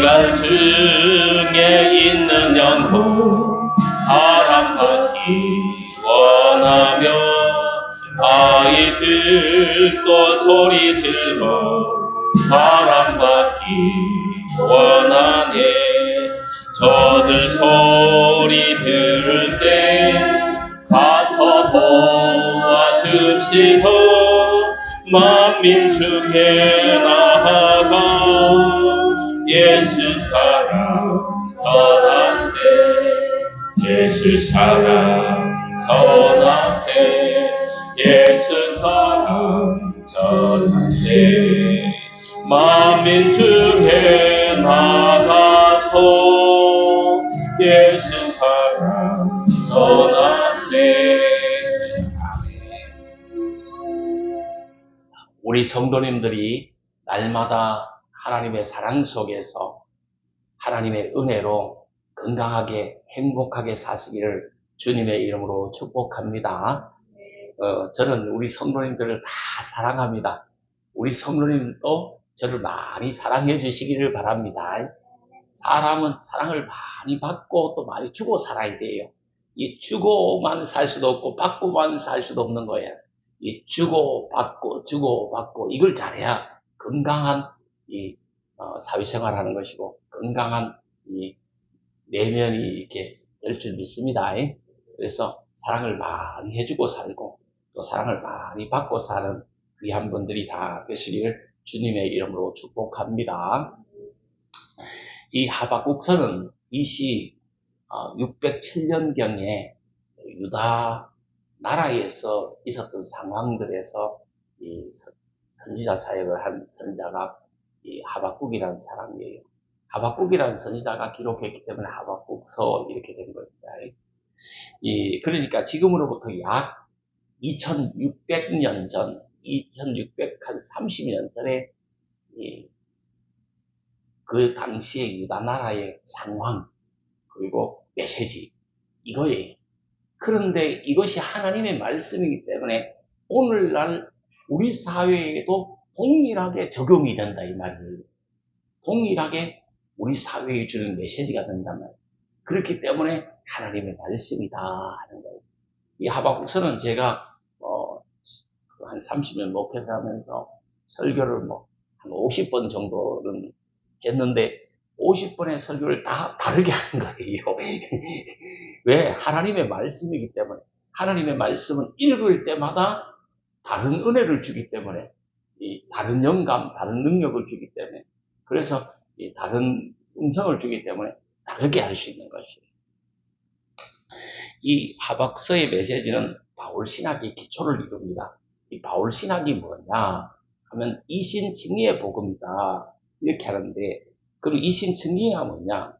갈 중에 있는 영혼 사랑받기 원하며 아이들 또 소리 질러 사랑받기 원하네. 저들 소리 들을 때 가서 도와줍시다. 만민 중에 나아가 예수 사랑 전하세. 예수 사랑 전하세. 예수 사랑 전하세. 만민 중에 나가서 예수 사랑 전하세. 우리 성도님들이 날마다 하나님의 사랑 속에서 하나님의 은혜로 건강하게 행복하게 사시기를 주님의 이름으로 축복합니다. 저는 우리 성도님들을 다 사랑합니다. 우리 성도님도 저를 많이 사랑해 주시기를 바랍니다. 사람은 사랑을 많이 받고 또 많이 주고 살아야 돼요. 이 주고만 살 수도 없고 받고만 살 수도 없는 거예요. 이 주고 받고 이걸 잘해야 건강한 이 사회생활하는 것이고 건강한 이 내면이 이렇게 될 줄 믿습니다. 그래서 사랑을 많이 해주고 살고 또 사랑을 많이 받고 사는 귀한 분들이 다 되시기를 주님의 이름으로 축복합니다. 이 하박국서는 BC 607년경에 유다 나라에서 있었던 상황들에서 이 선지자 사역을 한 선지자가 이 하박국이라는 사람이에요. 하박국이라는 선지자가 기록했기 때문에 하박국서 이렇게 된 겁니다. 그러니까 지금으로부터 약 2600년 전, 2630년 전에 그 당시의 유다 나라의 상황 그리고 메시지 이거예요. 그런데 이것이 하나님의 말씀이기 때문에 오늘날 우리 사회에도 동일하게 적용이 된다 이 말이에요. 동일하게 우리 사회에 주는 메시지가 된단 말이에요. 그렇기 때문에 하나님의 말씀이다 하는 거예요. 이 하박국서는 제가 한 30년 목회를 하면서 설교를 한 50번 정도는 했는데 50번의 설교를 다 다르게 하는 거예요. 왜? 하나님의 말씀이기 때문에. 하나님의 말씀은 읽을 때마다 다른 은혜를 주기 때문에 다른 영감, 다른 능력을 주기 때문에 그래서 다른 음성을 주기 때문에 다르게 할 수 있는 것이에요. 이 하박서의 메시지는 바울신학의 기초를 이룹니다. 이 바울신학이 뭐냐 하면 이신증의의 복음이다 이렇게 하는데 그럼 이신증의가 뭐냐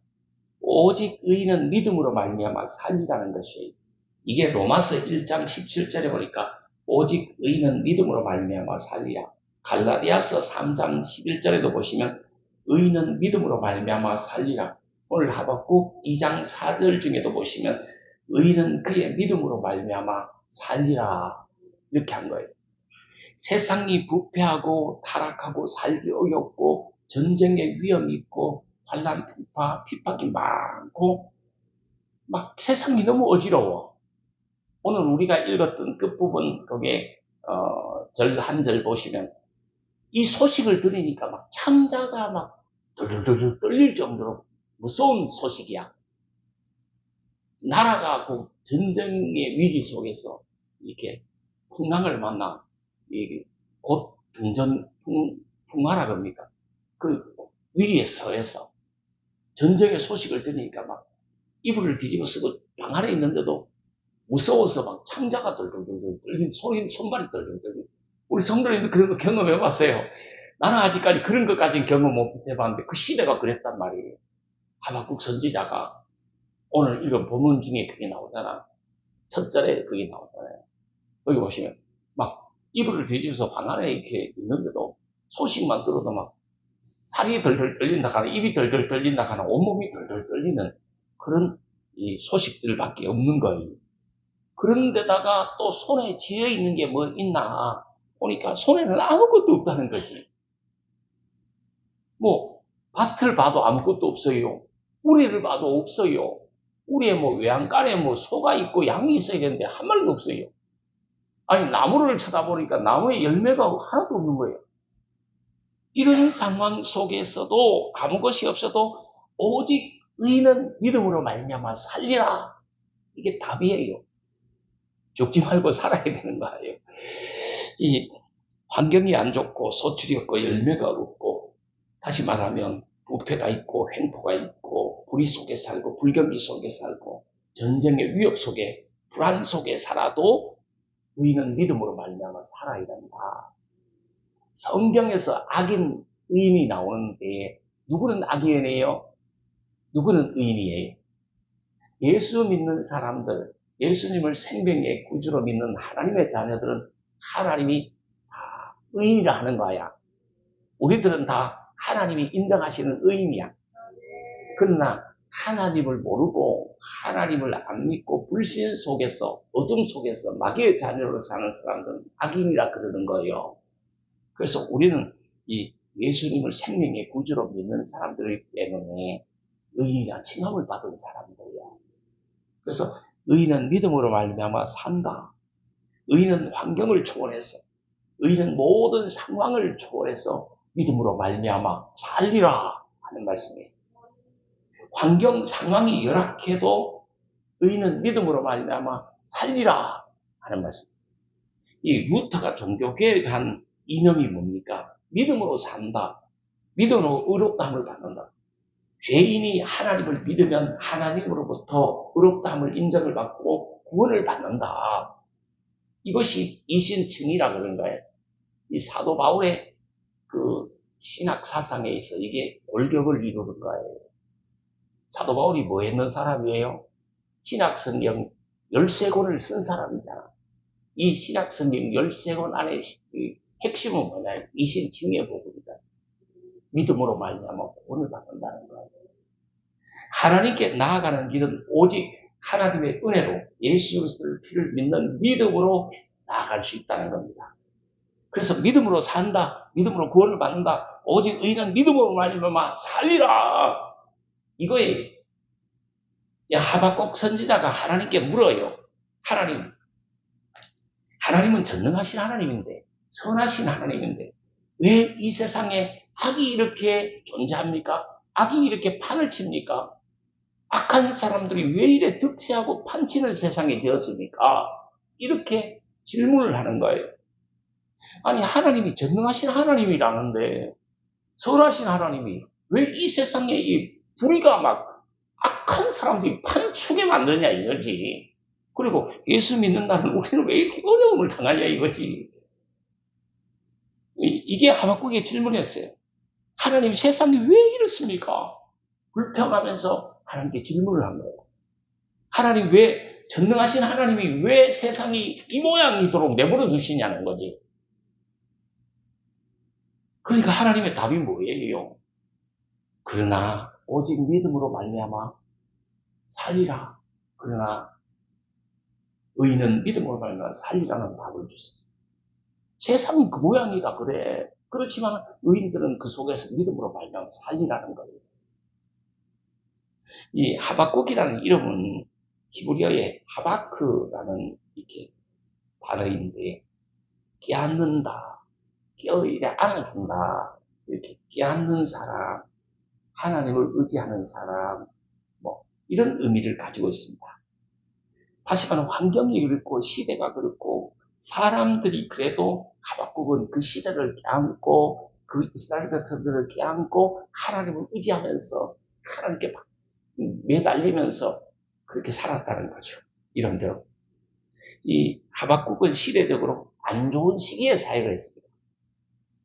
오직 의인은 믿음으로 말미암아 살리라는 것이 이게 로마서 1장 17절에 보니까 오직 의인은 믿음으로 말미암아 살리라. 갈라디아서 3장 11절에도 보시면 의인은 믿음으로 말미암아 살리라. 오늘 하박국 2장 4절 중에도 보시면 의인은 그의 믿음으로 말미암아 살리라 이렇게 한 거예요. 세상이 부패하고 타락하고 살기 어렵고 전쟁의 위험이 있고 환난 핍박이 많고 막 세상이 너무 어지러워. 오늘 우리가 읽었던 끝부분 거기에 한 절 보시면 이 소식을 들으니까 막 창자가 막 들들들 떨릴 정도로 무서운 소식이야. 나라가 그 전쟁의 위기 속에서 이렇게 풍랑을 만나 곧 풍화라 그럽니까? 그 위기에 처해서 전쟁의 소식을 들으니까 막 이불을 뒤집어 쓰고 방 안에 있는데도 무서워서 막 창자가 덜덜덜 떨린 손발이 덜덜 떨린 우리 성도님도 그런 거 경험해 봤어요. 나는 아직까지 그런 것까지는 경험 못 해봤는데 그 시대가 그랬단 말이에요. 하박국 선지자가 오늘 읽은 본문 중에 그게 나오잖아. 첫 절에 그게 나오잖아요. 여기 보시면 막 이불을 뒤집어서 방 안에 이렇게 있는데도 소식만 들어도 막 살이 덜덜 떨린다 하나 입이 덜덜 떨린다 하나 온몸이 덜덜 떨리는 그런 이 소식들밖에 없는 거예요. 그런데다가 또 손에 쥐어 있는 게 뭐 있나 보니까 손에는 아무것도 없다는 거지. 뭐 밭을 봐도 아무것도 없어요. 우리를 봐도 없어요. 우리의 뭐 외양간에 뭐 소가 있고 양이 있어야 되는데 한 마리도 없어요. 아니, 나무를 쳐다보니까 나무에 열매가 하나도 없는 거예요. 이런 상황 속에서도 아무 것이 없어도 오직 의인은 믿음으로 말미암아 살리라. 이게 답이에요. 죽지 말고 살아야 되는 거예요. 이 환경이 안 좋고 소출이 없고 열매가 없고, 다시 말하면 부패가 있고 횡포가 있고 불의 속에 살고 불경기 속에 살고 전쟁의 위협 속에 불안 속에 살아도 의인은 믿음으로 말미암아 살아야 된다. 성경에서 악인, 의인이 나오는데 누구는 악인이에요? 누구는 의인이에요? 예수 믿는 사람들, 예수님을 생명의 구주로 믿는 하나님의 자녀들은 하나님이 다 의인이라 하는 거야. 우리들은 다 하나님이 인정하시는 의인이야. 그러나 하나님을 모르고 하나님을 안 믿고 불신 속에서 어둠 속에서 마귀의 자녀로 사는 사람들은 악인이라 그러는 거예요. 그래서 우리는 이 예수님을 생명의 구주로 믿는 사람들이기 때문에 의인이라 칭함을 받은 사람들이에요. 그래서 의인은 믿음으로 말미암아 산다. 의인은 환경을 초월해서, 의인은 모든 상황을 초월해서 믿음으로 말미암아 살리라 하는 말씀이에요. 환경 상황이 열악해도 의인은 믿음으로 말미암아 살리라 하는 말씀. 이 루터가 종교개혁한 이념이 뭡니까? 믿음으로 산다. 믿음으로 의롭다함을 받는다. 죄인이 하나님을 믿으면 하나님으로부터 의롭다함을 인정을 받고 구원을 받는다. 이것이 이신증이라 그런 거예요. 이 사도 바울의 그 신학 사상에 있어 이게 골격을 이루는 거예요. 사도 바울이 뭐 했는 사람이에요? 신학 성경 13권을 쓴 사람이잖아. 이 신학 성경 13권 안에 핵심은 뭐냐? 이신증의 부분이다. 믿음으로 말미암아 구원을 받는다는 거예요. 하나님께 나아가는 길은 오직 하나님의 은혜로 예수 그리스도의 피를 믿는 믿음으로 나아갈 수 있다는 겁니다. 그래서 믿음으로 산다. 믿음으로 구원을 받는다. 오직 의인은 믿음으로 말미암아 살리라. 이거에 하박국 선지자가 하나님께 물어요. 하나님은 전능하신 하나님인데, 선하신 하나님인데 왜 이 세상에 악이 이렇게 존재합니까? 악이 이렇게 판을 칩니까? 악한 사람들이 왜 이래 득세하고 판치는 세상이 되었습니까? 이렇게 질문을 하는 거예요. 아니, 하나님이 전능하신 하나님이라는데 선하신 하나님이 왜 이 세상에 이 불의가 막 악한 사람들이 판치게 만드냐 이거지. 그리고 예수 믿는 날은 우리는 왜 이렇게 어려움을 당하냐 이거지. 이게 하박국의 질문이었어요. 하나님 세상이 왜 이렇습니까? 불평하면서 하나님께 질문을 한 거예요. 하나님 왜, 전능하신 하나님이 왜 세상이 이 모양이도록 내버려 두시냐는 거지. 그러니까 하나님의 답이 뭐예요? 그러나 오직 믿음으로 말미암아 살리라. 그러나 의인은 믿음으로 말미암아 살리라는 답을 주셨어요. 세상이 그 모양이다 그래. 그렇지만 의인들은 그 속에서 믿음으로 말미암아 살리라는 거예요. 이 하박국이라는 이름은 히브리어의 하바크라는 이렇게 단어인데, 깨닫는다, 깨어이래 안아준다, 이렇게 깨닫는 사람, 하나님을 의지하는 사람, 뭐 이런 의미를 가지고 있습니다. 다시 말하면 환경이 그렇고 시대가 그렇고 사람들이 그래도 하박국은 그 시대를 깨안고 그 이스라엘 백성들을 깨안고 하나님을 의지하면서 하나님께 매달리면서 그렇게 살았다는 거죠. 이런대로. 이 하박국은 시대적으로 안 좋은 시기에 사역을 했습니다.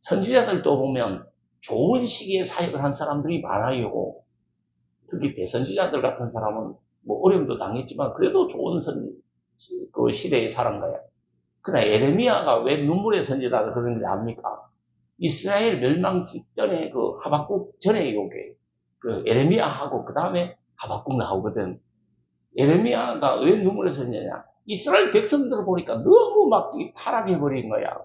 선지자들도 보면 좋은 시기에 사역을 한 사람들이 많아요. 특히 대선지자들 같은 사람은 뭐 어려움도 당했지만 그래도 좋은 그 시대에 살은 거야. 그러나 에레미야가 왜 눈물의 선지자다 그러는지 압니까? 이스라엘 멸망 직전에 그 하박국 전에 요게 그 에레미야하고 그 다음에 하박국 나오거든. 에레미야가 왜 눈물의 선지자냐? 이스라엘 백성들을 보니까 너무 막 타락해버린 거야.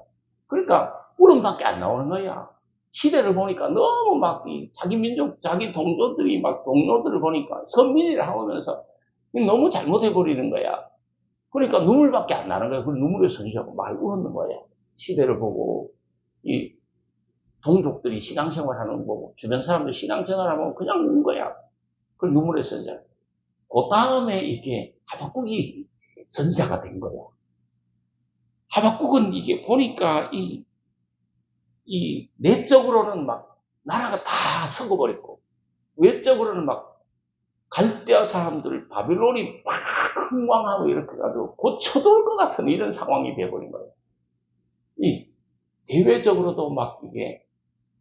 그러니까 울음밖에 안 나오는 거야. 시대를 보니까 너무 막 자기 민족, 자기 동료들이 막 동료들을 보니까 선민이라 하면서 너무 잘못해버리는 거야. 그러니까 눈물밖에 안 나는 거야. 그 눈물에 선지하고 막 울었는 거야. 시대를 보고, 이 동족들이 신앙생활 하는 거 보고, 주변 사람들 신앙생활 하면 그냥 우는 거야. 그 눈물에 선지하. 그 다음에 이게 하박국이 선지자가 된 거야. 하박국은 이게 보니까 내적으로는 막 나라가 다 썩어버렸고, 외적으로는 막 갈대아 사람들, 바빌론이 막 흥왕하고 이렇게 가지고 곧 쳐들어올 것 같은 이런 상황이 되어버린 거예요. 이 대외적으로도 막 이게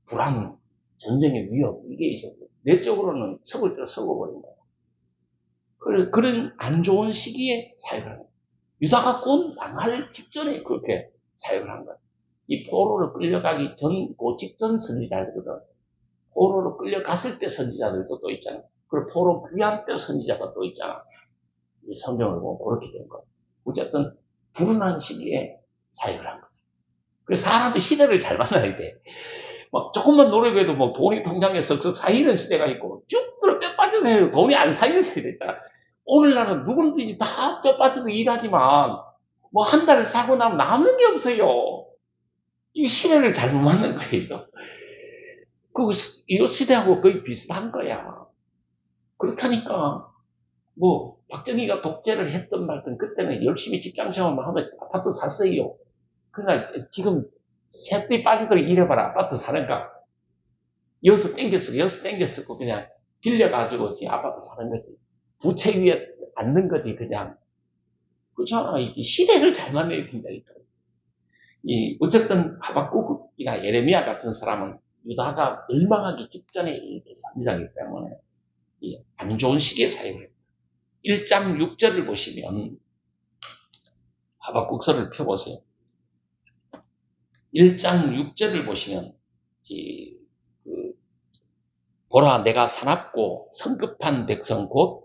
불안, 전쟁의 위협, 이게 있었고, 내적으로는 썩을 대로 썩어버린 거예요. 그런 안 좋은 시기에 사역을 하는 거예요. 유다가 곧 망할 직전에 그렇게 사역을 한 거예요. 이 포로로 끌려가기 전, 그 직전 선지자거든. 포로로 끌려갔을 때 선지자들도 또 있잖아. 그리고 포로 귀환 때 선지자가 또 있잖아. 이 성경을 보면 그렇게 된 거예요. 어쨌든 불운한 시기에 사역을 한 거죠. 그래서 사람이 시대를 잘 만나야 돼. 막 조금만 노력해도 뭐 돈이 통장에 썩썩 쌓이는 시대가 있고 쭉 들어 뼈 빠져도 해도 돈이 안 쌓이는 시대 있잖아. 오늘날은 누구든지 다 뼈 빠져도 일하지만 뭐 한 달을 사고 나면 남는 게 없어요. 이 시대를 잘못 만난 거예요. 이 시대하고 거의 비슷한 거야. 그렇다니까 뭐 박정희가 독재를 했던 말든 그때는 열심히 직장 생활만 하면 아파트 샀어요. 그러나 지금 새띠 빠지도록 일해봐라. 아파트 사는가? 여기서 땡겼어. 그냥 빌려가지고 아파트 사는 거지. 부채 위에 앉는 거지, 그냥. 그렇잖아. 이 시대를 잘 만나야 된다니까. 어쨌든 하박국이나 예레미야 같은 사람은 유다가 멸망하기 직전에 이렇게 선지자이기 때문에 안 좋은 시기에 사역을 했다. 1장 6절을 보시면 하박국서를 펴보세요. 1장 6절을 보시면 보라 내가 사납고 성급한 백성 곧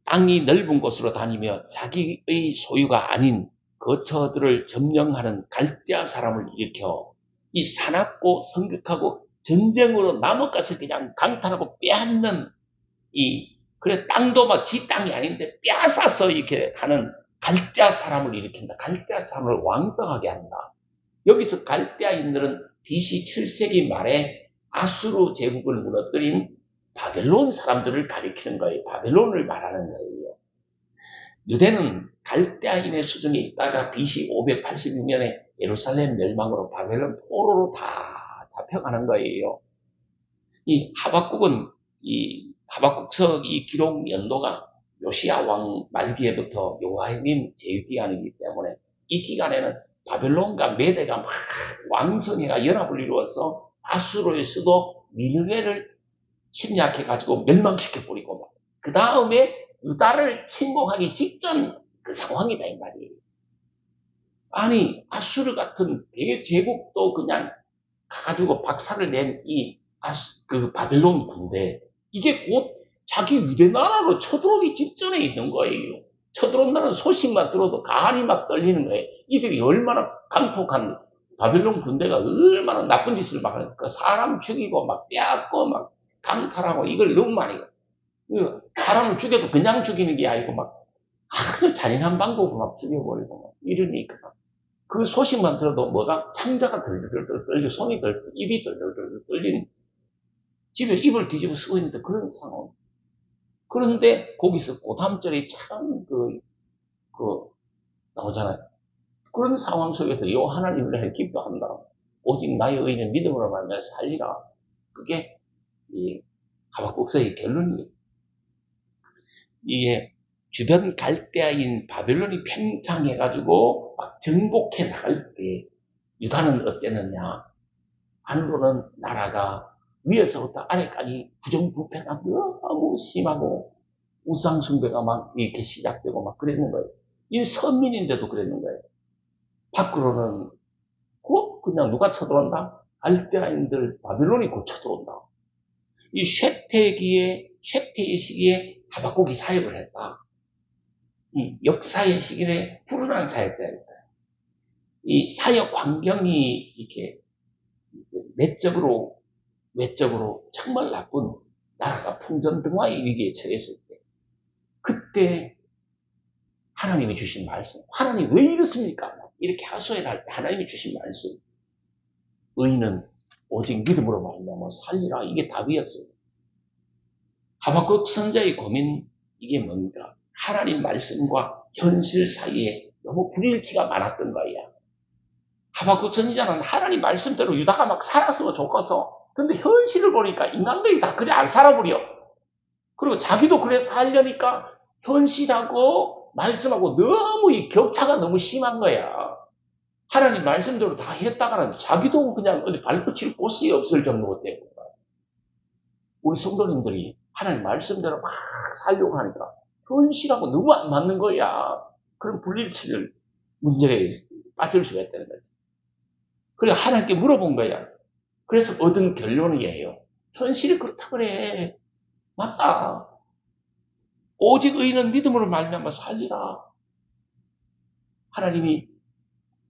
땅이 넓은 곳으로 다니며 자기의 소유가 아닌 거처들을 점령하는 갈대아 사람을 일으켜 이 사납고 성급하고 전쟁으로 남의 것을 그냥 강탈하고 빼앗는 그래 땅도 막 지 땅이 아닌데 빼앗아서 이렇게 하는 갈대아 사람을 일으킨다. 갈대아 사람을 왕성하게 한다. 여기서 갈대아인들은 BC 7세기 말에 아수르 제국을 무너뜨린 바벨론 사람들을 가리키는 거예요. 바벨론을 말하는 거예요. 유대는 갈대아인의 수준이 있다가 BC 586년에 예루살렘 멸망으로 바벨론 포로로 다 잡혀가는 거예요. 이 하박국은 하박국서 이 기록 연도가 요시야 왕 말기에부터 요하kim 제위기간이기 때문에 이 기간에는 바벨론과 메대가 막 왕성해가 연합을 이루어서 아수르의 수도 니느웨를 침략해가지고 멸망시켜버리고 그 다음에 유다를 침공하기 직전 그 상황이다 이 말이에요. 아니 아수르 같은 대제국도 그냥 가가지고 박살을 낸 그 바벨론 군대 이게 곧 자기 유대 나라로 쳐들어오기 직전에 있는 거예요. 쳐들어온다는 소식만 들어도 가안이 막 떨리는 거예요. 이들이 얼마나 강폭한 바벨론 군대가 얼마나 나쁜 짓을 막 하니까 사람 죽이고 막 빼앗고 막 강탈하고 이걸 너무 많이 사람을 죽여도 그냥 죽이는 게 아니고 막 아주 잔인한 방법으로 막 죽여버리고 막 이러니까 그 소식만 들어도 뭐가 창자가 덜덜덜 떨리고 손이 입이 덜덜덜 떨리는 집에 입을 뒤집어 쓰고 있는데 그런 상황. 그런데 거기서 고담절이 참 나오잖아요. 그런 상황 속에서 요 하나님을 기도한다. 오직 나의 의는 믿음으로 말미암아 살리라. 그게 이 하박국서의 결론이에요. 이게 주변 갈대아인 바벨론이 팽창해가지고 막 정복해 나갈 때 유다는 어땠느냐. 안으로는 나라가 위에서부터 아래까지 부정부패가 너무 심하고 우상숭배가 막 이렇게 시작되고 막 그랬는 거예요. 이 선민인데도 그랬는 거예요. 밖으로는 곧 그냥 누가 쳐들어온다? 갈대아인들 바빌론이 곧 쳐들어온다. 이 쇠퇴의 시기에 하박국이 사역을 했다. 이 역사의 시기에 불운한 사역자였다. 이 사역 환경이 이렇게 내적으로, 외적으로 정말 나쁜 나라가 풍전등화의 위기에 처했을 때, 그때 하나님이 주신 말씀, 하나님 왜 이렇습니까? 이렇게 하소연할 때 하나님이 주신 말씀, 의인은 오직 믿음으로 말미암아 살리라. 이게 답이었어요. 하박국 선자의 고민, 이게 뭔가? 하나님 말씀과 현실 사이에 너무 불일치가 많았던 거야. 하박국 선지자는 하나님 말씀대로 유다가 막 살았으면 좋겠어. 근데 현실을 보니까 인간들이 다 그래 안 살아버려. 그리고 자기도 그래 살려니까 현실하고 말씀하고 너무 이 격차가 너무 심한 거야. 하나님 말씀대로 다 했다가는 자기도 그냥 어디 발붙일 곳이 없을 정도가 되고. 우리 성도님들이 하나님 말씀대로 막 살려고 하니까 현실하고 너무 안 맞는 거야. 그런 불일치를 문제에 빠질 수가 있다는 거지. 그래 하나님께 물어본 거야. 그래서 얻은 결론이에요. 현실이 그렇다 그래. 맞다. 오직 의인은 믿음으로 말미암아 살리라. 하나님이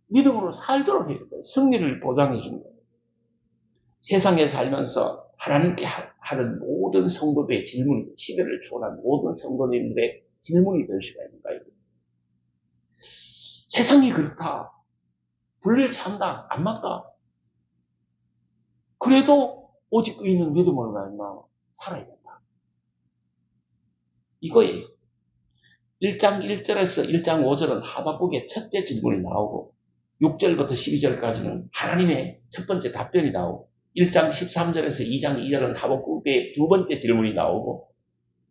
믿음으로 살도록 해야 돼. 승리를 보장해 준 거예요. 세상에 살면서 하나님께 하는 모든 성도들의 질문, 시대를 초월한 모든 성도님들의 질문이 될 수가 있는 거예요. 세상이 그렇다. 불일치한다. 안 맞다. 그래도 오직 의인은 믿음으로 말미암아 살아야 된다. 이거예요. 1장 1절에서 1장 5절은 하박국의 첫째 질문이 나오고 6절부터 12절까지는 하나님의 첫 번째 답변이 나오고 1장 13절에서 2장 2절은 하박국의 두 번째 질문이 나오고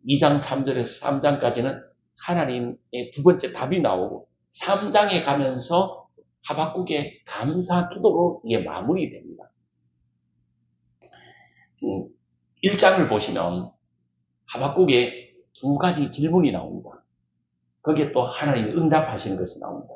2장 3절에서 3장까지는 하나님의 두 번째 답이 나오고 3장에 가면서 하박국의 감사 기도로 이게 마무리됩니다. 1장을 보시면 하박국에 두 가지 질문이 나옵니다. 거기에 또 하나님이 응답하시는 것이 나옵니다.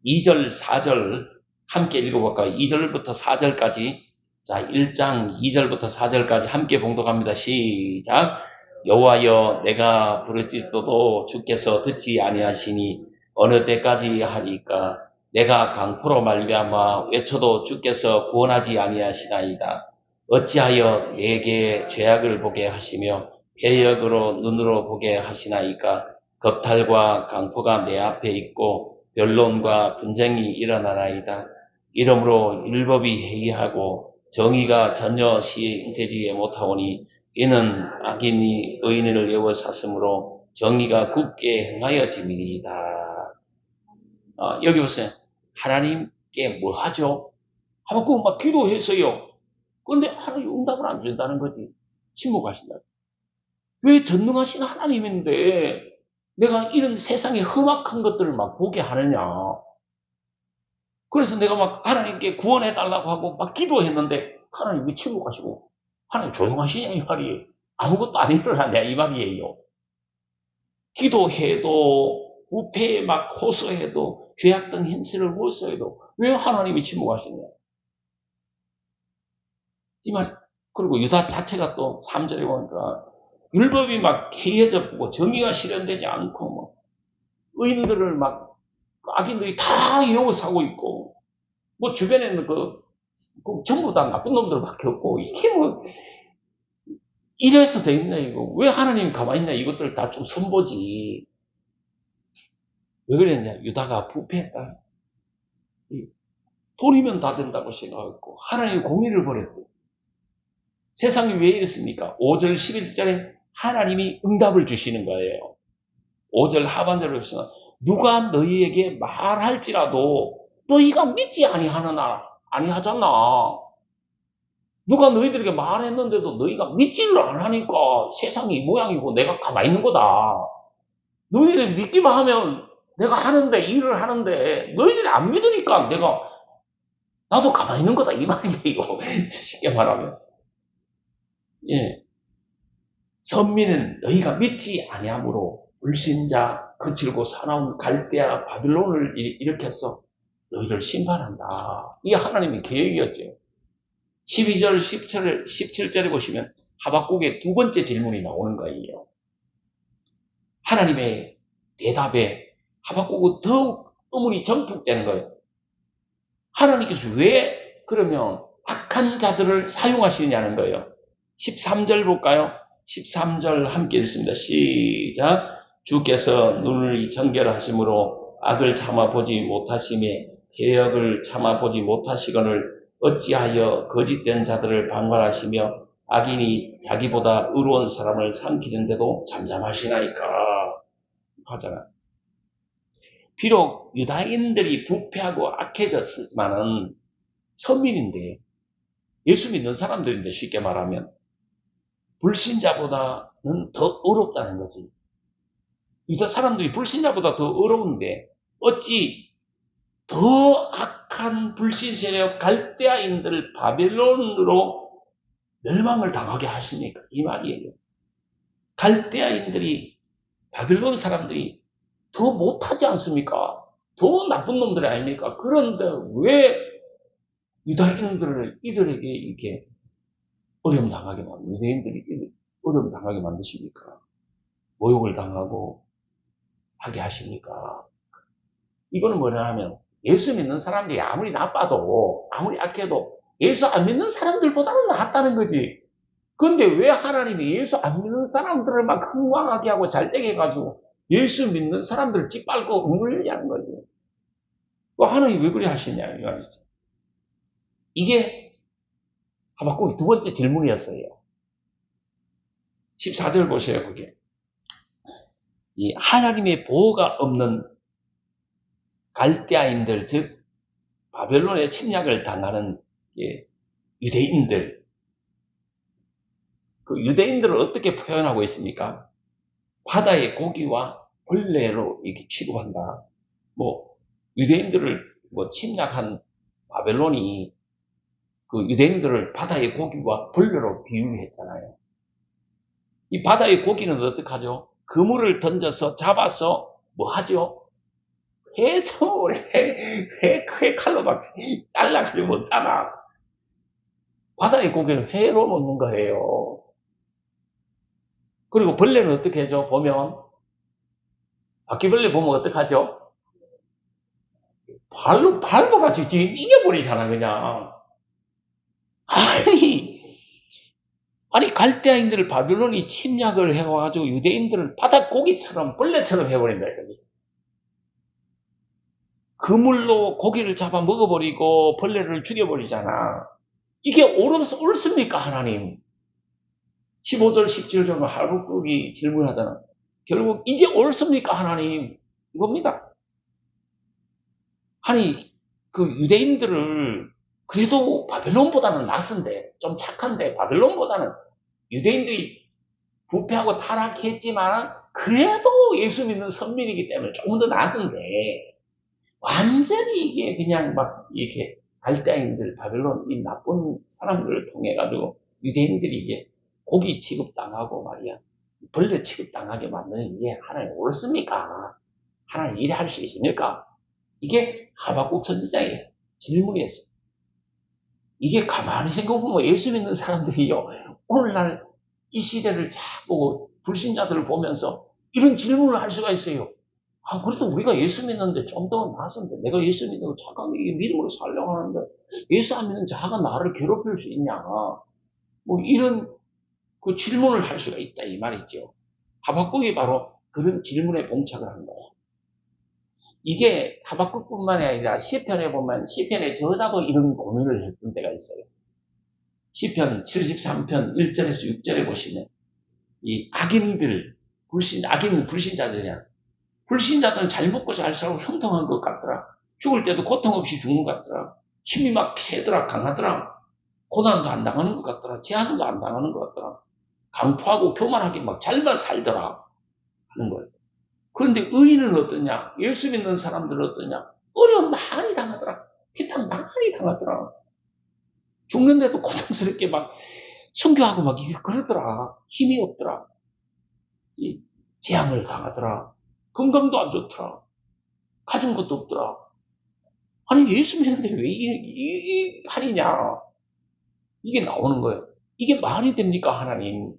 2절, 4절 함께 읽어볼까요? 2절부터 4절까지. 자, 1장 2절부터 4절까지 함께 봉독합니다. 시작. 여호와여, 내가 부르짖어도 주께서 듣지 아니하시니 어느 때까지 하리까? 내가 강포로 말미암아 외쳐도 주께서 구원하지 아니하시나이다. 어찌하여 내게 죄악을 보게 하시며 배역으로 눈으로 보게 하시나이까? 겁탈과 강포가 내 앞에 있고 변론과 분쟁이 일어나나이다. 이러므로 율법이 해이하고 정의가 전혀 시행되지 못하오니 이는 악인이 의인을 에워쌌으므로 정의가 굳게 행하여짐이니이다. 여기 보세요. 하나님께 뭐 하죠? 하박국 막 기도했어요. 그런데 하나님 응답을 안 준다는 거지. 침묵하신다. 왜 전능하신 하나님인데 내가 이런 세상의 험악한 것들을 막 보게 하느냐. 그래서 내가 막 하나님께 구원해달라고 하고 막 기도했는데 하나님이 침묵하시고 하나님 조용하시냐 이 말이에요. 아무것도 안 일어나냐 이 말이에요. 기도해도 부패에 막 호소해도 죄악된 현실을 호소해도 왜 하나님이 침묵하시냐. 이 말. 그리고 유다 자체가 또 3절에 보니까 율법이 막 해이해져 보고 정의가 실현되지 않고 뭐 의인들을 막 악인들이 다 에워싸고 있고 뭐 주변에는 그 전부 다 나쁜 놈들밖에 없고 이게 뭐 이래서 되겠냐 이거. 왜 하나님 가만히 있냐. 이것들 다 좀 선보지. 왜 그랬냐. 유다가 부패했다. 돈이면 다 된다고 생각했고 하나님의 공의를 버렸고 세상이 왜 이랬습니까? 5절 11절에 하나님이 응답을 주시는 거예요. 5절 하반절을 보시면 누가 너희에게 말할지라도 너희가 믿지 아니하잖아. 누가 너희들에게 말했는데도 너희가 믿지를 안 하니까 세상이 이 모양이고 내가 가만히 있는 거다. 너희들이 믿기만 하면 내가 하는데 일을 하는데 너희들이 안 믿으니까 나도 가만히 있는 거다 이 말이에요. 쉽게 말하면. 예. 선민은 너희가 믿지 아니함으로 불신자 거칠고 사나운 갈대아 바빌론을 일으켜서 너희를 심판한다. 이게 하나님의 계획이었죠. 12절, 17절에 보시면 하박국의 두 번째 질문이 나오는 거예요. 하나님의 대답에 하박국은 더욱 의문이 정폭되는 거예요. 하나님께서 왜 그러면 악한 자들을 사용하시느냐는 거예요. 13절 볼까요? 13절 함께 읽습니다. 시작. 주께서 눈을 정결하심으로 악을 참아보지 못하시며 해역을 참아보지 못하시거늘 어찌하여 거짓된 자들을 방관하시며 악인이 자기보다 의로운 사람을 삼키는데도 잠잠하시나이까 하잖아. 비록 유다인들이 부패하고 악해졌지만은 선민인데 예수 믿는 사람들인데 쉽게 말하면 불신자보다는 더 어렵다는 거지. 유다 사람들이 불신자보다 더 어려운데 어찌 더 악한 불신 세력 갈대아인들 바벨론으로 멸망을 당하게 하십니까? 이 말이에요. 갈대아인들이 바벨론 사람들이 더 못하지 않습니까? 더 나쁜 놈들이 아닙니까? 그런데 왜 유다인들을 이들에게 이렇게 어려움 당하게 유대인들이 어려움 당하게 만드십니까? 모욕을 당하고 하게 하십니까? 이거는 뭐냐 하면 예수 믿는 사람들이 아무리 나빠도 아무리 악해도 예수 안 믿는 사람들보다는 낫다는 거지. 그런데 왜 하나님이 예수 안 믿는 사람들을 막 흥왕하게 하고 잘되게 해가지고 예수 믿는 사람들을 짓밟고 응을리냐는 거지. 하나님이 왜 그래 하시냐 이 말이죠. 이게 하박국의 두 번째 질문이었어요. 14절 보세요. 그게 이 하나님의 보호가 없는 갈대아인들, 즉 바벨론의 침략을 당하는 유대인들, 그 유대인들을 어떻게 표현하고 있습니까? 바다의 고기와 벌레로 이렇게 취급한다. 뭐 유대인들을 침략한 바벨론이 그 유대인들을 바다의 고기와 벌레로 비유했잖아요. 이 바다의 고기는 어떻게 하죠? 그물을 던져서 잡아서 뭐 하죠? 회죠. 회 칼로 막 잘라가지고 먹잖아. 바다의 고기는 회로 먹는 거예요. 그리고 벌레는 어떻게 하죠? 보면 바퀴벌레 보면 어떻게 하죠? 발로 같이 이겨버리잖아 그냥. 아니 갈대아인들을 바빌론이 침략을 해와가지고 유대인들을 바닷고기처럼 벌레처럼 해버린다 이거지. 그물로 고기를 잡아 먹어버리고 벌레를 죽여버리잖아. 이게 옳습니까 하나님? 15절 17절 하박국이 질문하잖아. 결국 이게 옳습니까 하나님? 이겁니다. 아니 그 유대인들을 그래도 바벨론보다는 낫은데 좀 착한데 바벨론보다는 유대인들이 부패하고 타락했지만 그래도 예수 믿는 선민이기 때문에 조금 더 낫은데 완전히 이게 그냥 막 이렇게 갈대아인들 바벨론 이 나쁜 사람들을 통해 가지고 유대인들이 이게 고기 취급당하고 말이야 벌레 취급당하게 만드는 이게 하나님 옳습니까? 하나님 일을 할 수 있습니까? 이게 하박국 선지자의 질문이었어요. 이게 가만히 생각해보면 예수 믿는 사람들이요 오늘날 이 시대를 쫙 보고 불신자들을 보면서 이런 질문을 할 수가 있어요. 그래도 우리가 예수 믿는데 좀 더 나았는데 내가 예수 믿는 거 착하게 믿음으로 살려고 하는데 예수 안 믿는 자가 나를 괴롭힐 수 있냐. 뭐 이런 그 질문을 할 수가 있다 이 말이죠. 하박국이 바로 그런 질문에 봉착을 한 거예요. 이게 하박국뿐만이 아니라 시편에 보면 시편의 저자도 이런 고민을 했던 때가 있어요. 시편 73편 1절에서 6절에 보시면 이 악인들 악인 불신자들이야. 불신자들은 잘 먹고 잘 살고 형통한 것 같더라. 죽을 때도 고통 없이 죽는 것 같더라. 힘이 막 세더라 강하더라. 고난도 안 당하는 것 같더라. 제한도 안 당하는 것 같더라. 강포하고 교만하게 막 잘만 살더라 하는 거예요. 그런데 의인은 어떠냐? 예수 믿는 사람들은 어떠냐? 어려움 많이 당하더라. 피탕 많이 당하더라. 죽는데도 고통스럽게 막 순교하고 막 그러더라. 힘이 없더라. 이 재앙을 당하더라. 건강도 안 좋더라. 가진 것도 없더라. 아니 예수 믿는데 왜 이 판이냐? 이게 나오는 거예요. 이게 말이 됩니까 하나님?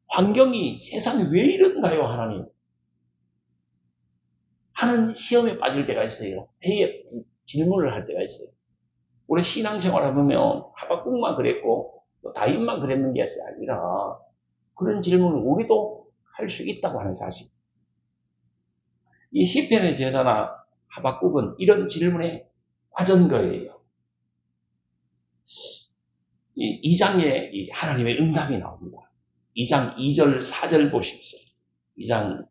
환경이 세상이 왜 이런가요 하나님? 하는 시험에 빠질 때가 있어요. 회의에 질문을 할 때가 있어요. 우리 신앙생활을 보면 하박국만 그랬고 또 다윗만 그랬는 게 아니라 그런 질문을 우리도 할 수 있다고 하는 사실. 이 시편의 제자나 하박국은 이런 질문에 빠진 거예요. 이 2장에 하나님의 응답이 나옵니다. 2장 2절 4절 보십시오. 2장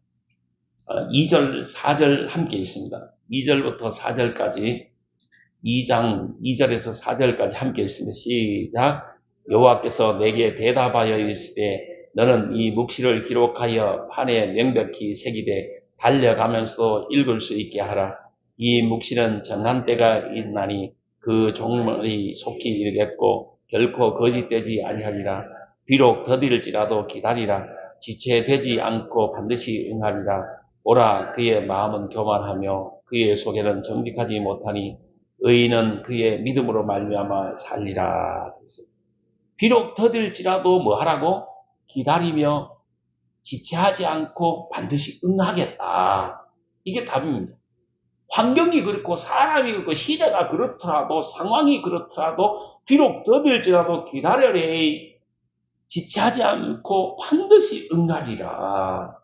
2절 4절 함께 있습니다. 2절부터 4절까지 2장 2절에서 4절까지 함께 있습니다. 시작. 여호와께서 내게 대답하여 이르시되 너는 이 묵시를 기록하여 판에 명백히 새기되 달려가면서 읽을 수 있게 하라. 이 묵시는 정한 때가 있나니 그 종말이 속히 이르겠고 결코 거짓되지 아니하리라. 비록 더딜지라도 기다리라. 지체되지 않고 반드시 응하리라. 오라 그의 마음은 교만하며 그의 속에는 정직하지 못하니 의인은 그의 믿음으로 말미암아 살리라. 비록 더딜지라도 뭐 하라고? 기다리며 지체하지 않고 반드시 응하겠다. 이게 답입니다. 환경이 그렇고 사람이 그렇고 시대가 그렇더라도 상황이 그렇더라도 비록 더딜지라도 기다려래. 지체하지 않고 반드시 응하리라.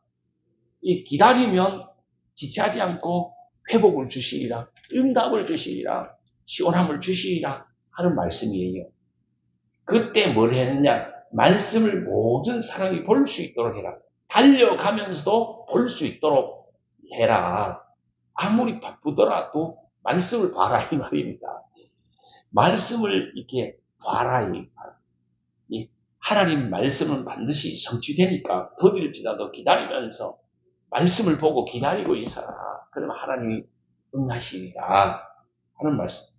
이 기다리면 지체하지 않고 회복을 주시리라. 응답을 주시리라. 시원함을 주시리라 하는 말씀이에요. 그때 뭘 했느냐? 말씀을 모든 사람이 볼 수 있도록 해라. 달려가면서도 볼 수 있도록 해라. 아무리 바쁘더라도 말씀을 봐라 이 말입니다. 말씀을 이렇게 봐라 이 말. 하나님 말씀은 반드시 성취되니까 더딜지라도 기다리면서 말씀을 보고 기다리고 있어라. 그러면 하나님이 응하시리라 하는 말씀.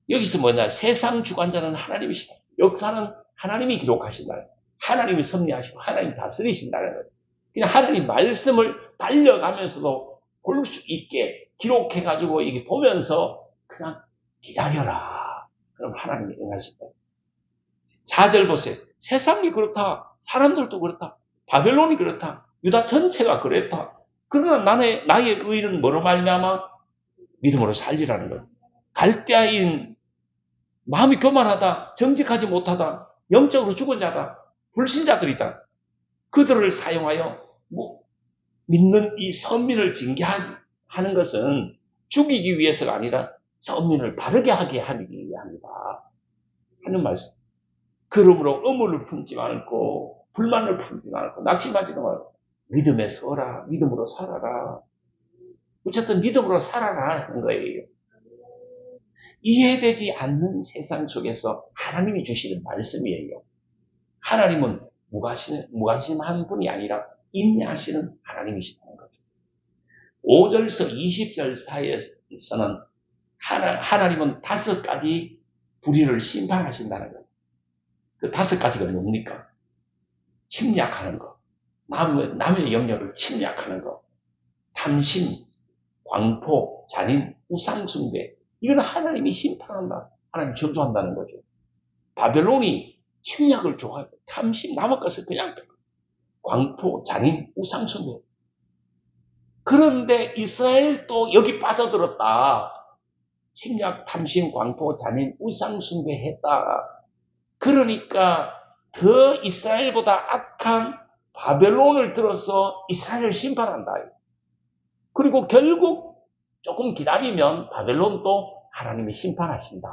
여기서 뭐냐? 세상 주관자는 하나님이시다. 역사는 하나님이 기록하신다. 하나님이 섭리하시고 하나님이 다스리신다는 거예요. 그냥 하나님 말씀을 달려가면서도 볼 수 있게 기록해가지고 이게 보면서 그냥 기다려라. 그럼 하나님이 응하신다. 4절 보세요. 세상이 그렇다. 사람들도 그렇다. 바벨론이 그렇다. 유다 전체가 그랬다. 그러나 나의 의는 뭐로 말미암아? 믿음으로 살리라는 거예요. 갈대아인 마음이 교만하다. 정직하지 못하다. 영적으로 죽은 자다. 불신자들이다. 그들을 사용하여 믿는 이 선민을 징계하는 것은 죽이기 위해서가 아니라 선민을 바르게 하게 하기 위함이다. 하는 말씀. 그러므로 의문을 품지 말고 불만을 품지 말고 낙심하지도 말고 믿음에 서라. 믿음으로 살아라. 어쨌든 믿음으로 살아라 하는 거예요. 이해되지 않는 세상 속에서 하나님이 주시는 말씀이에요. 하나님은 무관심한 분이 아니라 인내하시는 하나님이시다는 거죠. 5절에서 20절 사이에서는 하나님은 5가지 불의를 심판하신다는 거예요. 그 5가지가 뭡니까? 침략하는 거, 남의 영역을 침략하는 거, 탐심, 광포, 잔인, 우상숭배. 이건 하나님이 심판한다. 하나님 저주한다는 거죠. 바벨론이 침략을 좋아하고 탐심, 남의 것을 그냥 광포, 잔인, 우상숭배. 그런데 이스라엘도 여기 빠져들었다. 침략, 탐심, 광포, 잔인, 우상숭배 했다. 그러니까 더 이스라엘보다 악한 바벨론을 들어서 이스라엘을 심판한다. 그리고 결국 조금 기다리면 바벨론도 하나님이 심판하신다.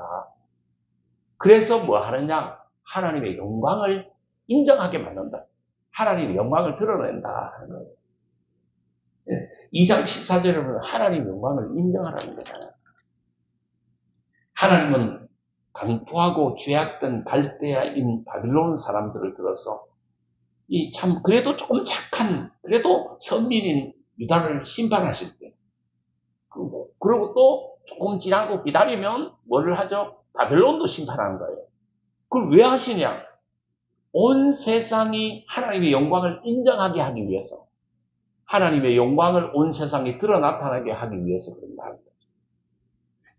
그래서 뭐 하느냐? 하나님의 영광을 인정하게 만든다. 하나님의 영광을 드러낸다 하는 거예요. 2장 14절에 보면 하나님의 영광을 인정하라는 거잖아요. 하나님은 강포하고 죄악된 갈대아인 바빌론 사람들을 들어서 그래도 조금 착한, 그래도 선민인 유다를 심판하실 때, 그리고 또 조금 지나고 기다리면 뭐를 하죠? 바벨론도 심판하는 거예요. 그걸 왜 하시냐? 온 세상이 하나님의 영광을 인정하게 하기 위해서, 하나님의 영광을 온 세상에 드러 나타나게 하기 위해서 그런 말입니다.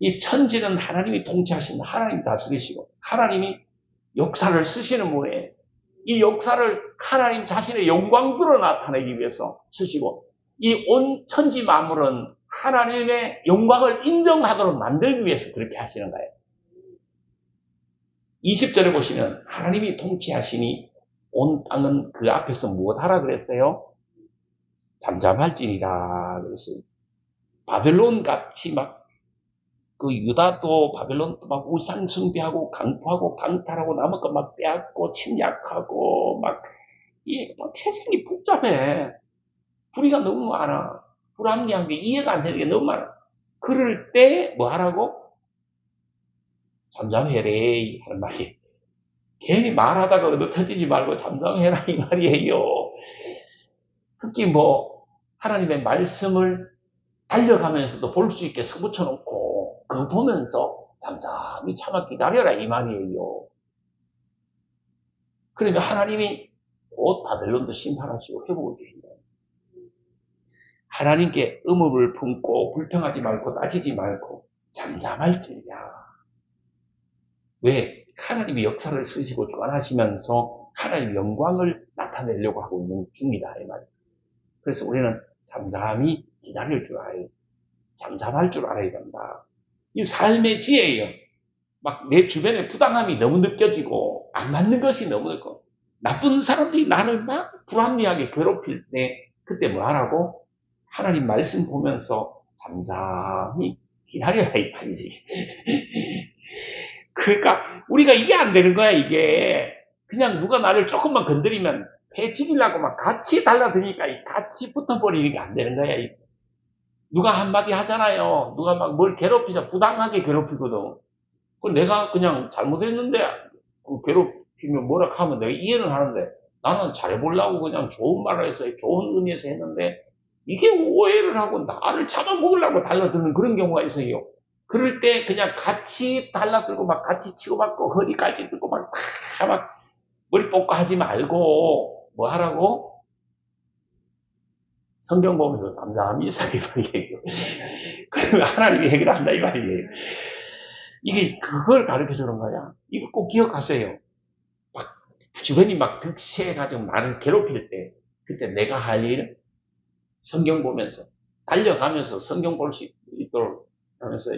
이 천지는 하나님이 통치하시는, 하나님이 다스리시고 하나님이 역사를 쓰시는 분이에요. 이 역사를 하나님 자신의 영광으로 나타내기 위해서 쓰시고, 이 온 천지 만물은 하나님의 영광을 인정하도록 만들기 위해서 그렇게 하시는 거예요. 20절에 보시면 하나님이 통치하시니 온 땅은 그 앞에서 무엇하라 그랬어요? 잠잠할지니라 그랬어요. 바벨론 같이 막 그 유다도 바벨론도 막 우상 숭배하고 강포하고 강탈하고 남은 것 막 빼앗고 침략하고 막 이게 막 세상이 복잡해. 불의가 너무 많아. 불합리한 게 이해가 안 되는 게 너무 많아. 그럴 때 뭐 하라고? 잠잠해래 하는 말이에요. 괜히 말하다가 얻어터지지 말고 잠잠해라 이 말이에요. 특히 뭐 하나님의 말씀을 달려가면서도 볼 수 있게 서붙여 놓고 그거 보면서 잠잠히 참아 기다려라 이 말이에요. 그러면 하나님이 곧 바벨론도 심판하시고 회복을 주신다. 하나님께 의무를 품고 불평하지 말고 따지지 말고 잠잠할지냐. 왜? 하나님이 역사를 쓰시고 주관하시면서 하나님의 영광을 나타내려고 하고 있는 중이다 이 말이에요. 그래서 우리는 잠잠히 기다릴 줄 알아야 돼. 잠잠할 줄 알아야 된다. 이 삶의 지혜예요. 막 내 주변에 부당함이 너무 느껴지고 안 맞는 것이 너무 있고 나쁜 사람들이 나를 막 불합리하게 괴롭힐 때 그때 뭐 하라고? 하나님 말씀 보면서 잠잠히 기다려야 이 말이지. 그러니까 우리가 이게 안 되는 거야 이게. 그냥 누가 나를 조금만 건드리면 패치기려고 막 같이 달라드니까 같이 붙어버리니까 안 되는 거야. 누가 한마디 하잖아요. 누가 막 뭘 괴롭히자 부당하게 괴롭히거든. 그 내가 그냥 잘못했는데 괴롭히면 뭐라 하면 내가 이해는 하는데 나는 잘해보려고 그냥 좋은 말을 해서 좋은 의미에서 했는데 이게 오해를 하고 나를 잡아먹으려고 달라드는 그런 경우가 있어요. 그럴 때 그냥 같이 달라들고 막 같이 치고받고 허리까지 들고 막 머리 뽑고 하지 말고 뭐 하라고? 성경 보면서 잠잠히 있어야 이 말이에요. 그러면 하나님이 해결한다 이 말이에요. 이게 그걸 가르쳐 주는 거야. 이거 꼭 기억하세요. 막 주변이 막 득세해가지고 나를 괴롭힐 때 그때 내가 할 일은 성경 보면서 달려가면서 성경 볼 수 있도록 하면서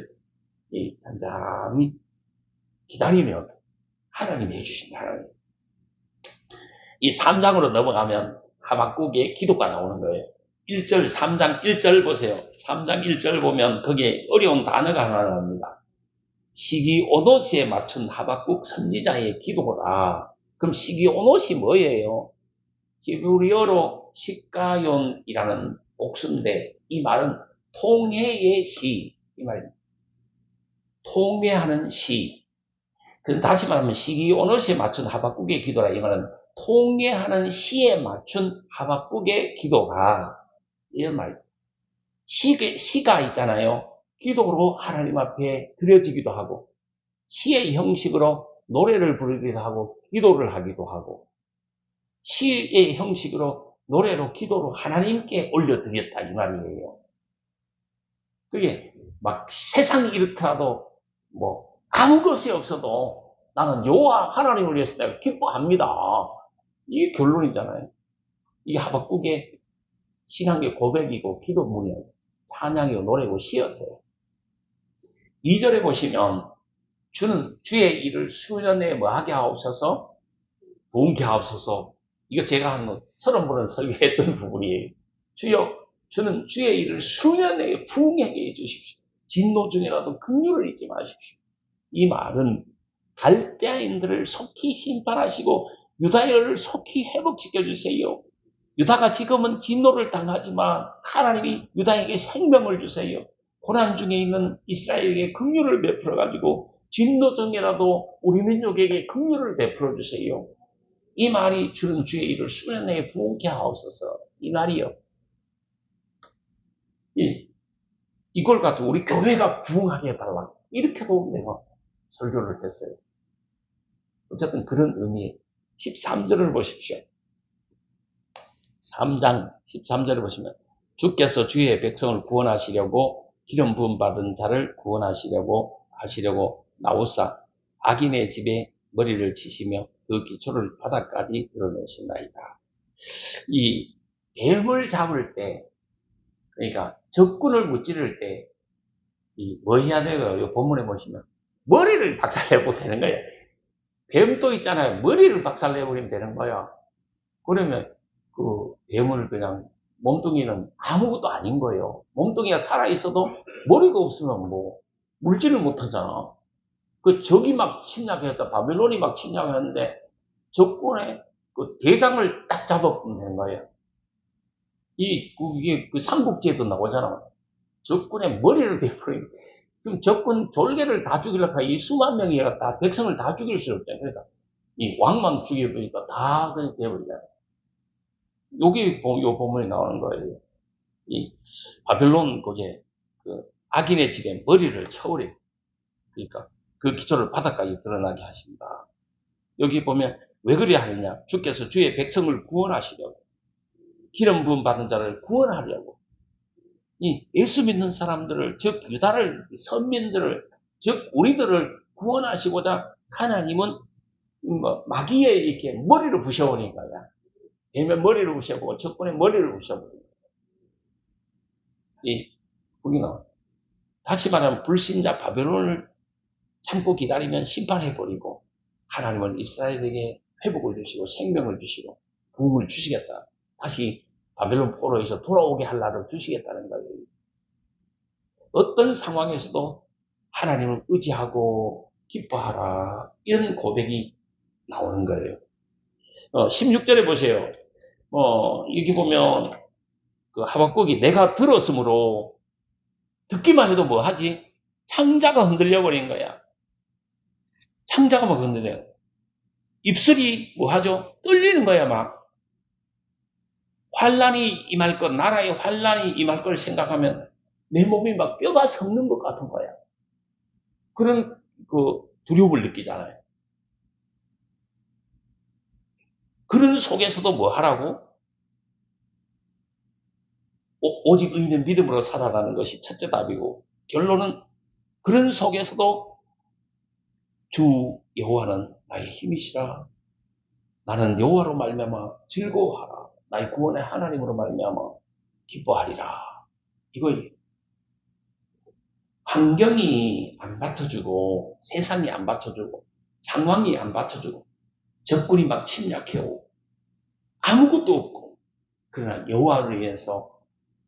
이 잠잠히 기다리면 하나님이 해주신다. 하나님. 이 3장으로 넘어가면 하박국의 기도가 나오는 거예요. 1절, 3장 1절 보세요. 3장 1절 보면 거기에 어려운 단어가 하나 나옵니다. 시기 오롯에 맞춘 하박국 선지자의 기도라. 그럼 시기 오롯이 뭐예요? 히브리어로 시가용이라는 복수인데 이 말은 통회의 시, 이 말입니다. 통회하는 시. 그럼 다시 말하면 시기 오롯에 맞춘 하박국의 기도라. 이 말은 통회하는 시에 맞춘 하박국의 기도가 이런 말입니다. 시가 있잖아요. 기도로 하나님 앞에 드려지기도 하고 시의 형식으로 노래를 부르기도 하고 기도를 하기도 하고 시의 형식으로 노래로 기도로 하나님께 올려드렸다 이 말이에요. 그게 막 세상이 이렇더라도 뭐 아무 것이 없어도 나는 여호와 하나님을 위해서 내가 기뻐합니다. 이게 결론이잖아요. 이게 하박국의 신앙의 고백이고 기도문이었어요. 찬양이고 노래고 시였어요. 2절에 보시면 주는 주의 일을 수년에 뭐하게 하옵소서 부흥케 하옵소서. 이거 제가 한 30번은 설교했던 부분이에요. 주여 주는 주의 일을 수년에 부흥하게 해주십시오. 진노 중이라도 긍휼을 잊지 마십시오. 이 말은 갈대아인들을 속히 심판하시고 유다인을 속히 회복시켜 주세요. 유다가 지금은 진노를 당하지만 하나님이 유다에게 생명을 주세요. 고난 중에 있는 이스라엘에게 긍휼을 베풀어 가지고 진노 중이라도 우리 민족에게 긍휼을 베풀어 주세요. 이 말이 주는 주의 일을 수년 내에 부흥케 하옵소서. 이 말이요. 이걸 가지고 우리 교회가 부흥하게 해달라. 이렇게도 내가 설교를 했어요. 어쨌든 그런 의미. 13절을 보십시오. 3장 13절을 보시면 주께서 주의 백성을 구원하시려고 기름 부음 받은 자를 구원하시려고 하시려고 나오사 악인의 집에 머리를 치시며 그 기초를 바닥까지 드러내시나이다. 이 뱀을 잡을 때 그러니까 적군을 무찌를 때 뭐 해야 돼요? 이 본문에 보시면 머리를 박살내고 되는 거예요. 뱀도 있잖아요. 머리를 박살내버리면 되는 거야. 그러면 그 뱀을 그냥 몸뚱이는 아무것도 아닌 거예요. 몸뚱이가 살아있어도 머리가 없으면 뭐 물질을 못하잖아. 그 적이 막 침략했다. 바벨론이 막 침략했는데 적군의 그 대장을 딱 잡아보면 되는 거예요. 이게 그 삼국지에도 나오잖아. 적군의 머리를 베버리면 그럼 적군 졸개를 다 죽이려고 이 수만 명이 다 백성을 다 죽일 수 없잖아요. 그러니까 이 왕만 죽여보니까 다 그냥 돼버리잖아요. 여기 요 본문에 나오는 거예요. 이 바벨론 거기에 그 악인의 집에 머리를 쳐버려. 그러니까 그 기초를 바닥까지 드러나게 하신다. 여기 보면 왜 그래 하느냐? 주께서 주의 백성을 구원하시려고 기름 부음 받은 자를 구원하려고 이 예수 믿는 사람들을 즉 유다를 선민들을 즉 우리들을 구원하시고자 하나님은 뭐 마귀에 이렇게 머리를 부셔버린 거야. 뱀의 머리를 부셔보고 적군의 머리를 부셔버린 거야. 이 거기 나와. 다시 말하면 불신자 바벨론을 참고 기다리면 심판해버리고 하나님은 이스라엘에게 회복을 주시고 생명을 주시고 부흥을 주시겠다. 다시 바벨론 포로에서 돌아오게 할 날을 주시겠다는 거예요. 어떤 상황에서도 하나님을 의지하고 기뻐하라. 이런 고백이 나오는 거예요. 16절에 보세요. 여기 보면 그 하박국이 내가 들었으므로 듣기만 해도 뭐 하지? 창자가 흔들려 버린 거야. 창자가 막 흔들려요. 입술이 뭐 하죠? 떨리는 거야 막. 환란이 임할 것, 나라의 환란이 임할 걸 생각하면 내 몸이 막 뼈가 썩는 것 같은 거야. 그런 그 두려움을 느끼잖아요. 그런 속에서도 뭐 하라고? 오직 의인은 믿음으로 살아가는 것이 첫째 답이고 결론은 그런 속에서도 주 여호와는 나의 힘이시라. 나는 여호와로 말미암아 즐거워하라. 나의 구원의 하나님으로 말미암아 기뻐하리라. 이거예요. 환경이 안 받쳐주고 세상이 안 받쳐주고 상황이 안 받쳐주고 적군이 막 침략해오고 아무것도 없고 그러나 여호와를 위해서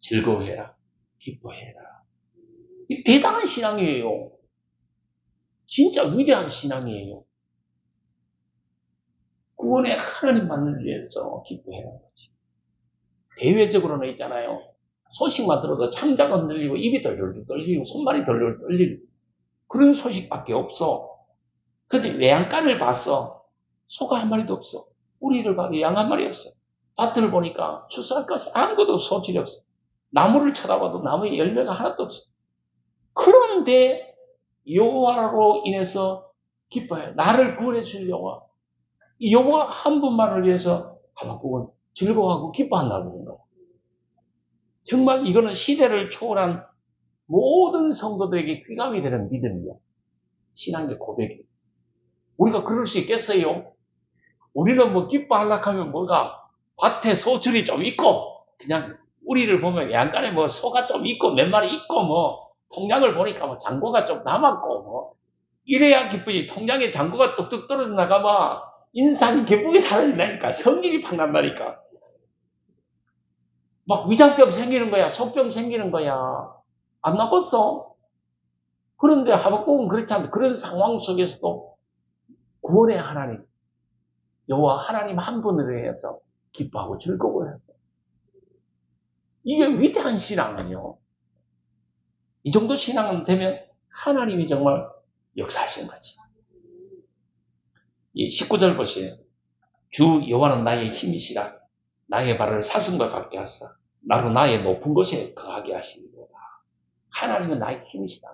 즐거워해라. 기뻐해라. 이 대단한 신앙이에요. 진짜 위대한 신앙이에요. 구원의 하나님만을 위해서 기뻐해라는 거지. 대외적으로는 있잖아요. 소식만 들어도 창자가 흔들리고 입이 덜덜 떨리고 손발이 덜덜 떨리고 그런 소식밖에 없어. 근데 외양간을 봤어. 소가 한 마리도 없어. 우리를 봐도 양 한 마리 없어. 밭을 보니까 추수할 것이 아무것도 소질이 없어. 나무를 쳐다봐도 나무에 열매가 하나도 없어. 그런데 여호와로 인해서 기뻐해. 나를 구원해 주려고 여호와 한 분만을 위해서 하박국은 즐거워하고 기뻐한다고 그러는 거야. 정말 이거는 시대를 초월한 모든 성도들에게 귀감이 되는 믿음이야. 신앙의 고백이. 우리가 그럴 수 있겠어요? 우리는 뭐 기뻐하려고 하면 뭐가 밭에 소출이 좀 있고 그냥 우리를 보면 양간에 뭐 소가 좀 있고 몇 마리 있고 뭐 통장을 보니까 뭐 잔고가 좀 남았고 뭐 이래야 기쁘지. 통장에 잔고가 뚝뚝 떨어져 나가면 인상이 기쁘게 사라진다니까. 성질이 팍 난다니까. 막 위장병 생기는 거야. 속병 생기는 거야. 안 나빴어. 그런데 하박국은 그렇지 않아요. 그런 상황 속에서도 구원의 하나님, 여호와 하나님 한 분으로 해서 기뻐하고 즐거워해요. 이게 위대한 신앙은요. 이 정도 신앙은 되면 하나님이 정말 역사하시는 거지. 이 19절 보세요. 주 여호와는 나의 힘이시라. 나의 발을 사슴과 같게 하사 나로 나의 높은 곳에 거하게 하시리로다. 하나님은 나의 힘이시다.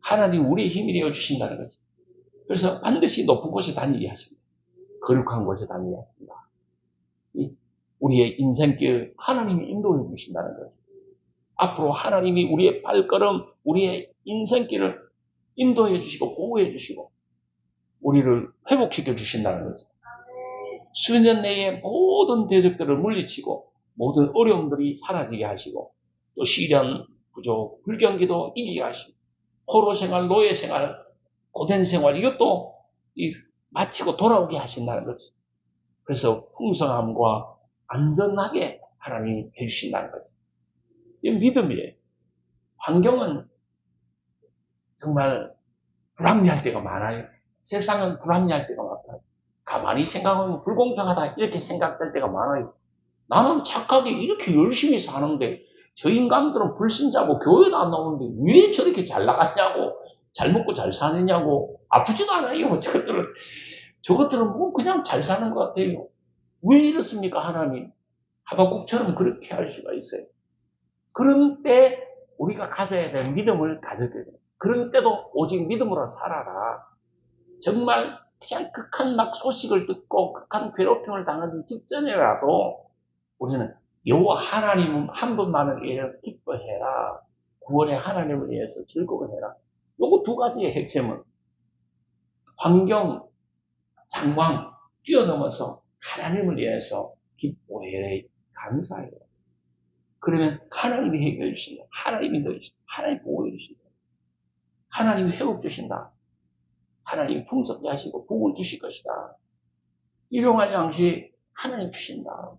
하나님 우리의 힘이 되어 주신다는 거지. 그래서 반드시 높은 곳에 다니게 하신다. 거룩한 곳에 다니게 하신다. 우리의 인생길 하나님이 인도해 주신다는 거지. 앞으로 하나님이 우리의 발걸음, 우리의 인생길을 인도해 주시고 보호해 주시고 우리를 회복시켜 주신다는 거지. 수년 내에 모든 대적들을 물리치고 모든 어려움들이 사라지게 하시고 또 시련, 부족, 불경기도 이기게 하시고 포로 생활, 노예 생활, 고된 생활 이것도 이 마치고 돌아오게 하신다는 거죠. 그래서 풍성함과 안전하게 하나님이 해주신다는 거죠. 이 믿음이에요. 환경은 정말 불합리할 때가 많아요. 세상은 불합리할 때가 많아요. 가만히 생각하면 불공평하다 이렇게 생각될 때가 많아요. 나는 착하게 이렇게 열심히 사는데 저 인간들은 불신자고 교회도 안 나오는데 왜 저렇게 잘 나갔냐고, 잘 먹고 잘 사느냐고, 아프지도 않아요. 저것들은 뭐 그냥 잘 사는 것 같아요. 왜 이렇습니까, 하나님? 하박국처럼 그렇게 할 수가 있어요. 그런 때 우리가 가져야 될 믿음을 가져야 돼요. 그런 때도 오직 믿음으로 살아라. 정말 그냥 극한 막 소식을 듣고 극한 괴롭힘을 당하기 직전이라도 우리는 여호와 하나님 한 분만을 위해 기뻐해라. 구원의 하나님을 위해서 즐거워해라. 요거 두 가지의 핵심은 환경, 상황 뛰어넘어서 하나님을 위해서 기뻐해 감사해요. 그러면 하나님이 해결해 주신다. 하나님이 넣어주신다. 하나님이 보호해 주신다. 하나님이 회복 주신다. 하나님이 풍성케 하시고 복을 주실 것이다. 일용할 양식 하나님 주신다.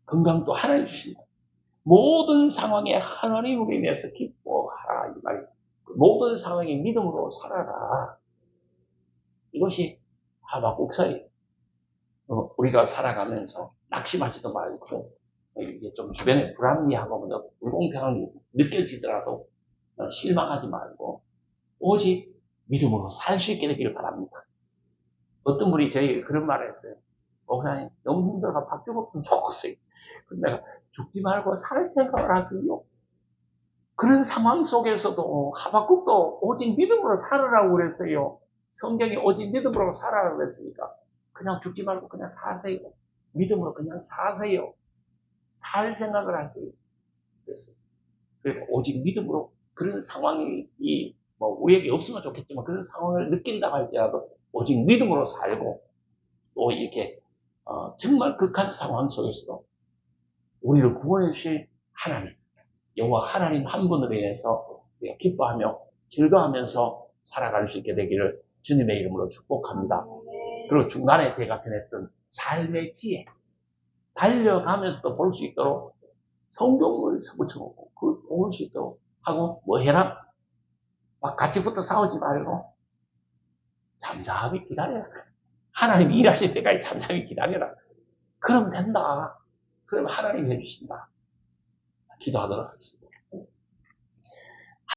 건강도 하나님 주신다. 모든 상황에 하나님으로 인해서 기뻐하라. 이 말이에요. 모든 상황에 믿음으로 살아라. 이것이 하박국서예요. 우리가 살아가면서 낙심하지도 말고 이게 좀 주변에 불합리하고 불공평함이 느껴지더라도 실망하지 말고 오직 믿음으로 살 수 있게 되기를 바랍니다. 어떤 분이 저희 그런 말을 했어요. 목사님 너무 힘들어서 밥 주고면 좋겠어요. 근데 내가 죽지 말고 살 생각을 하세요. 그런 상황 속에서도 하박국도 오직 믿음으로 살으라고 그랬어요. 성경이 오직 믿음으로 살아라고 그랬으니까 그냥 죽지 말고 그냥 사세요. 믿음으로 그냥 사세요. 살 생각을 하세요. 그랬어요. 그리고 오직 믿음으로 그런 상황이 뭐 우리에게 없으면 좋겠지만 그런 상황을 느낀다고 할지라도 오직 믿음으로 살고 또 이렇게 정말 극한 상황 속에서도 우리를 구원해 주실 하나님, 여호와 하나님 한 분으로 인해서 우리가 기뻐하며 즐거워하면서 살아갈 수 있게 되기를 주님의 이름으로 축복합니다. 그리고 중간에 제가 전했던 삶의 지혜, 달려가면서도 볼 수 있도록 성경을 붙여놓고 그걸 볼 수 있도록 하고 뭐 해라? 막 같이 붙어 싸우지 말고 잠잠히 기다려라. 하나님이 일하실 때까지 잠잠히 기다려라. 그럼 된다. 그럼 하나님이 해주신다. 기도하도록 하겠습니다.